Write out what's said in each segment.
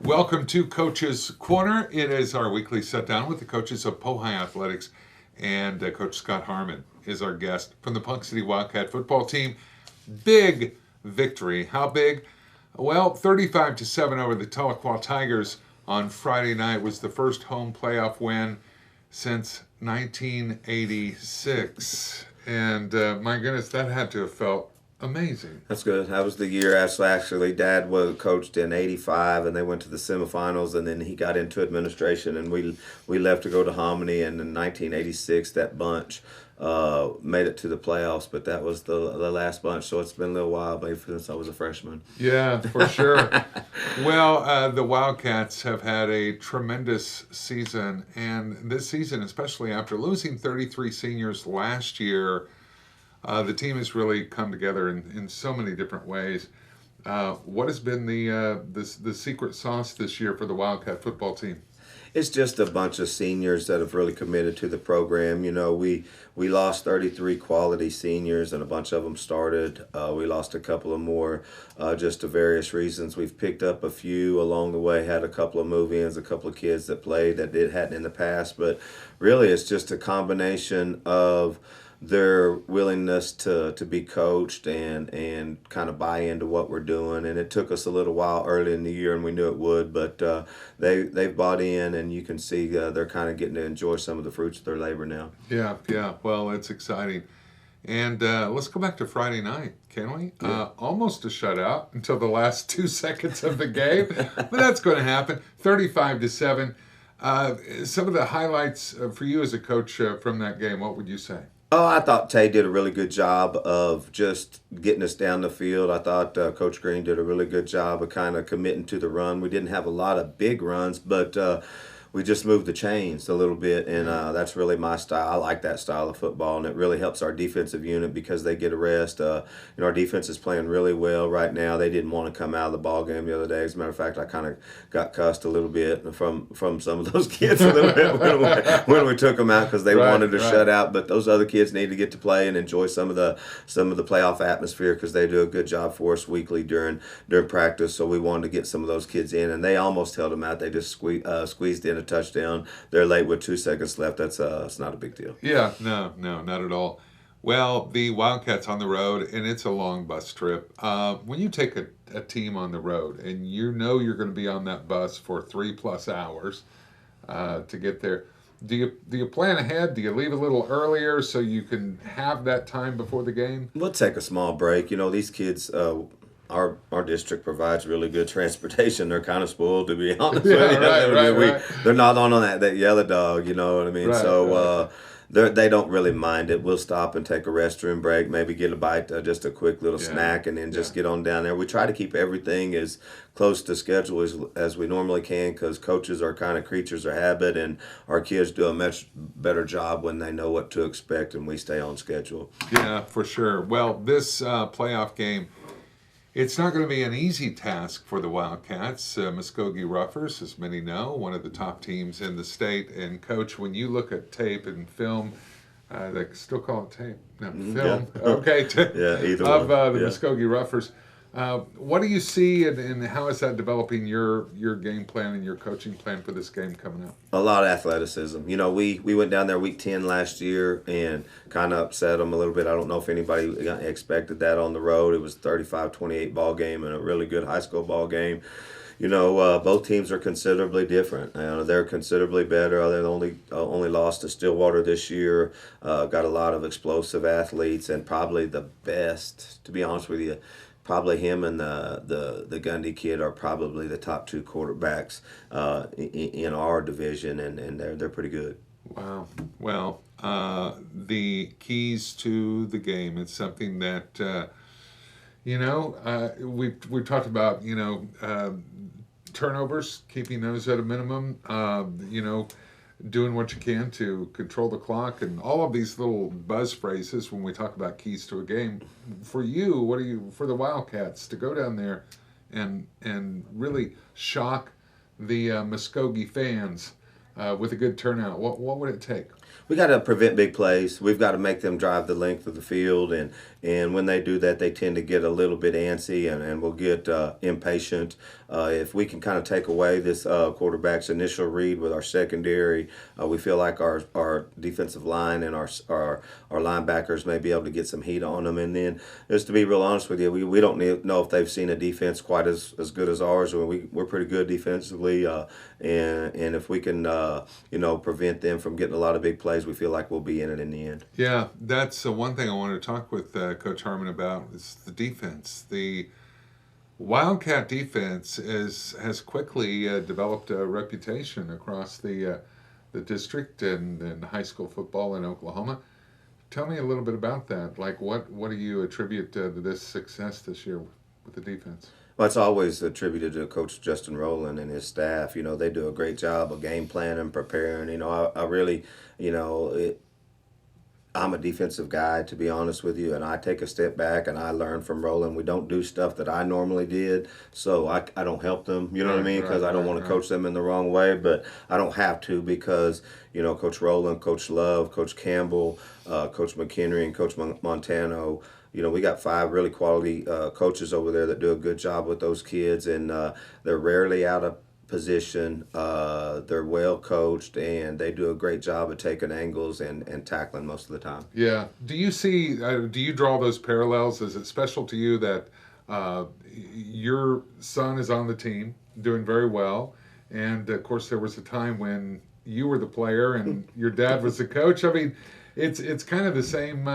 Welcome to Coach's Corner. It is our weekly sit down with the coaches of Pohai Athletics, and Coach Scott Harmon is our guest from the Ponca City Wildcat football team. Big victory. How big? Well, 35-7 over the Tahlequah Tigers on Friday night was the first home playoff win since 1986. And my goodness, that had to have felt amazing. That's good. That was the year actually Dad was coached in '85, and they went to the semifinals, and then he got into administration, and we left to go to Hominy, and in 1986 that bunch made it to the playoffs, but that was the last bunch, so it's been a little while, maybe since I was a freshman. Yeah, for sure. Well, the Wildcats have had a tremendous season, and this season, especially after losing 33 seniors last year, the team has really come together in so many different ways. What has been the secret sauce this year for the Wildcat football team? It's just a bunch of seniors that have really committed to the program. You know, we lost 33 quality seniors, and a bunch of them started. We lost a couple of more just to various reasons. We've picked up a few along the way, had a couple of move-ins, a couple of kids that played that hadn't in the past. But really, it's just a combination of their willingness to be coached and kind of buy into what we're doing. And it took us a little while early in the year, and we knew it would, but they've bought in, and you can see they're kind of getting to enjoy some of the fruits of their labor now. Yeah. Well, it's exciting. And let's go back to Friday night, can we? Yeah. Almost a shutout until the last 2 seconds of the game, but that's going to happen. 35-7. Some of the highlights for you as a coach from that game, what would you say? Oh, I thought Tay did a really good job of just getting us down the field. I thought Coach Green did a really good job of kind of committing to the run. We didn't have a lot of big runs, but we just moved the chains a little bit, and that's really my style. I like that style of football, and it really helps our defensive unit because they get a rest. Our defense is playing really well right now. They didn't want to come out of the ball game the other day. As a matter of fact, I kind of got cussed a little bit from some of those kids a little bit when we took them out because they wanted to shut out. But those other kids need to get to play and enjoy some of the playoff atmosphere because they do a good job for us weekly during practice. So we wanted to get some of those kids in, and they almost held them out. They just squeezed in a touchdown. They're late with 2 seconds left. It's not a big deal. Yeah, no, not at all. Well, the Wildcats on the road, and it's a long bus trip. When you take a team on the road, and you know you're going to be on that bus for 3+ hours to get there, do you plan ahead? Do you leave a little earlier so you can have that time before the game? We'll take a small break. You know, these kids. Our district provides really good transportation. They're kind of spoiled, to be honest with you. Right. They're not on that yellow dog, you know what I mean? Right. They don't really mind it. We'll stop and take a restroom break, maybe get a bite, just a quick little snack, and then just get on down there. We try to keep everything as close to schedule as we normally can because coaches are kind of creatures of habit, and our kids do a much better job when they know what to expect and we stay on schedule. Yeah, for sure. Well, this playoff game, it's not going to be an easy task for the Wildcats. Muskogee Roughers, as many know, one of the top teams in the state. And, Coach, when you look at tape and film, they still call it tape? No, film. Yeah. Okay. Either of one. The Muskogee Roughers. What do you see, and how is that developing your game plan and your coaching plan for this game coming up? A lot of athleticism. You know, we went down there week 10 last year and kind of upset them a little bit. I don't know if anybody expected that on the road. It was a 35-28 ball game and a really good high school ball game. You know, both teams are considerably different. They're considerably better. They only lost to Stillwater this year. Got a lot of explosive athletes and probably the best, to be honest with you. Probably him and the Gundy kid are probably the top two quarterbacks in our division, and they're pretty good. Wow. Well, the keys to the game, it's something that, we've talked about, turnovers, keeping those at a minimum, doing what you can to control the clock, and all of these little buzz phrases when we talk about keys to a game. For you, for the Wildcats to go down there and really shock the Muskogee fans with a good turnout, what would it take? We got to prevent big plays. We've got to make them drive the length of the field, and when they do that, they tend to get a little bit antsy and will get impatient. if we can kind of take away this quarterback's initial read with our secondary, we feel like our defensive line and our linebackers may be able to get some heat on them. And then, just to be real honest with you, we don't know if they've seen a defense quite as good as ours. We're pretty good defensively, and if we can prevent them from getting a lot of big plays, we feel like we'll be in it in the end. Yeah, that's one thing I wanted to talk with Coach Harmon about is the defense. The Wildcat defense has quickly developed a reputation across the district and high school football in Oklahoma. Tell me a little bit about that. Like, what do you attribute to this success this year with the defense? Well, it's always attributed to Coach Justin Rowland and his staff. They do a great job of game planning, preparing. I really, I'm a defensive guy, to be honest with you, and I take a step back and I learn from Roland. We don't do stuff that I normally did, so I don't help them, you know what I mean? Because I don't want to coach them in the wrong way, but I don't have to because, Coach Roland, Coach Love, Coach Campbell, Coach McHenry, and Coach Montano, we got 5 really quality coaches over there that do a good job with those kids, and they're rarely out of position. They're well coached, and they do a great job of taking angles and tackling most of the time. Yeah. Do you draw those parallels? Is it special to you that your son is on the team doing very well, and of course there was a time when you were the player and your dad was the coach? I mean, it's kind of the same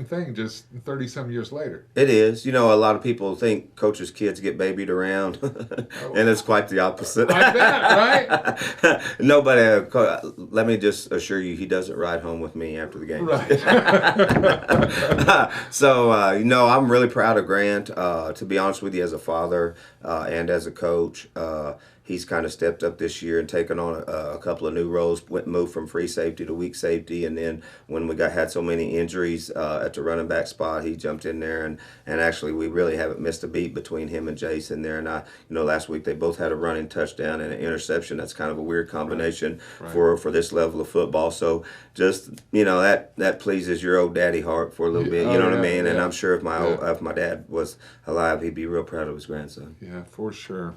thing, just 30-some years later. It is. A lot of people think coaches' kids get babied around, and it's quite the opposite. I bet, right? Nobody. Let me just assure you, he doesn't ride home with me after the game. Right. So, I'm really proud of Grant. To be honest with you, as a father and as a coach, he's kind of stepped up this year and taken on a couple of new roles, moved from free safety to weak safety, and then when we had so many injuries at the running back spot, he jumped in there, and actually we really haven't missed a beat between him and Jason there. And last week they both had a running touchdown and an interception. That's kind of a weird combination for this level of football. So just that pleases your old daddy heart for a little bit. You know what I mean? Yeah. And I'm sure if my dad was alive, he'd be real proud of his grandson. Yeah, for sure.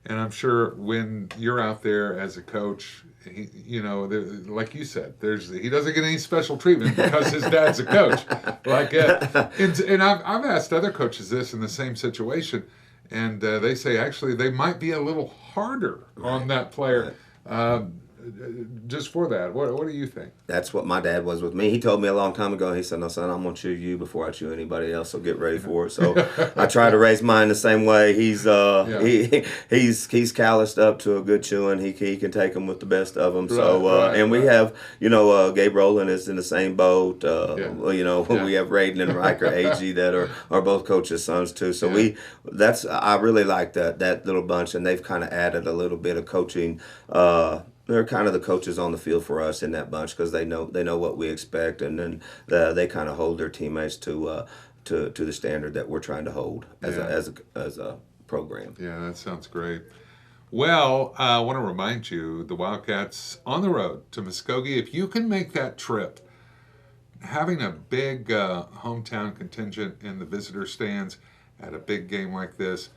And I'm sure when you're out there as a coach, like you said, he doesn't get any special treatment because his dad's a coach. And I've asked other coaches this in the same situation, and they say actually they might be a little harder on that player. Just for that, what do you think? That's what my dad was with me. He told me a long time ago, he said, "No, son, I'm going to chew you before I chew anybody else, so get ready for it." So I try to raise mine the same way. He's calloused up to a good chewing. He can take them with the best of them. We have, Gabe Rowland is in the same boat. We have Raiden and Riker AG that are both coaches' sons too. So I really like that little bunch, and they've kind of added a little bit of coaching. They're kind of the coaches on the field for us in that bunch because they know what we expect, and then they kind of hold their teammates to the standard that we're trying to hold as a program. Yeah, that sounds great. Well, I want to remind you, the Wildcats on the road to Muskogee. If you can make that trip, having a big hometown contingent in the visitor stands at a big game like this,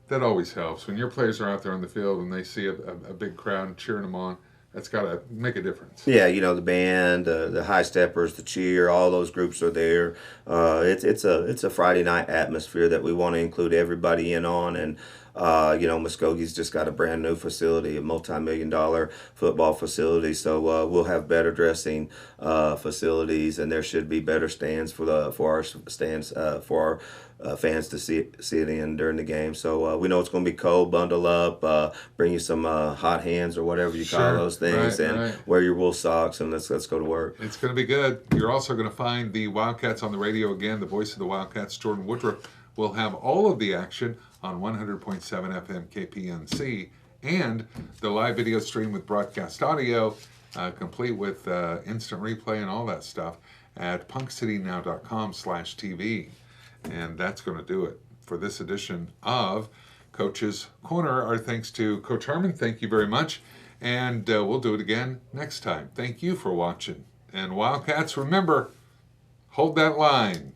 that always helps. When your players are out there on the field and they see a big crowd cheering them on, that's got to make a difference. Yeah, the band, the high steppers, the cheer, all those groups are there. It's a Friday night atmosphere that we want to include everybody in on, and Muskogee's just got a brand new facility, a multi-million-dollar football facility. So we'll have better dressing facilities, and there should be better stands for our fans to see it in during the game. So we know it's going to be cold. Bundle up, bring you some hot hands or whatever you call those things, wear your wool socks, and let's go to work. It's going to be good. You're also going to find the Wildcats on the radio again. The voice of the Wildcats, Jordan Woodruff, will have all of the action on 100.7 FM KPNC and the live video stream with broadcast audio, complete with instant replay and all that stuff at punkcitynow.com/TV. And that's going to do it for this edition of Coach's Corner. Our thanks to Coach Harmon. Thank you very much. And we'll do it again next time. Thank you for watching. And Wildcats, remember, hold that line.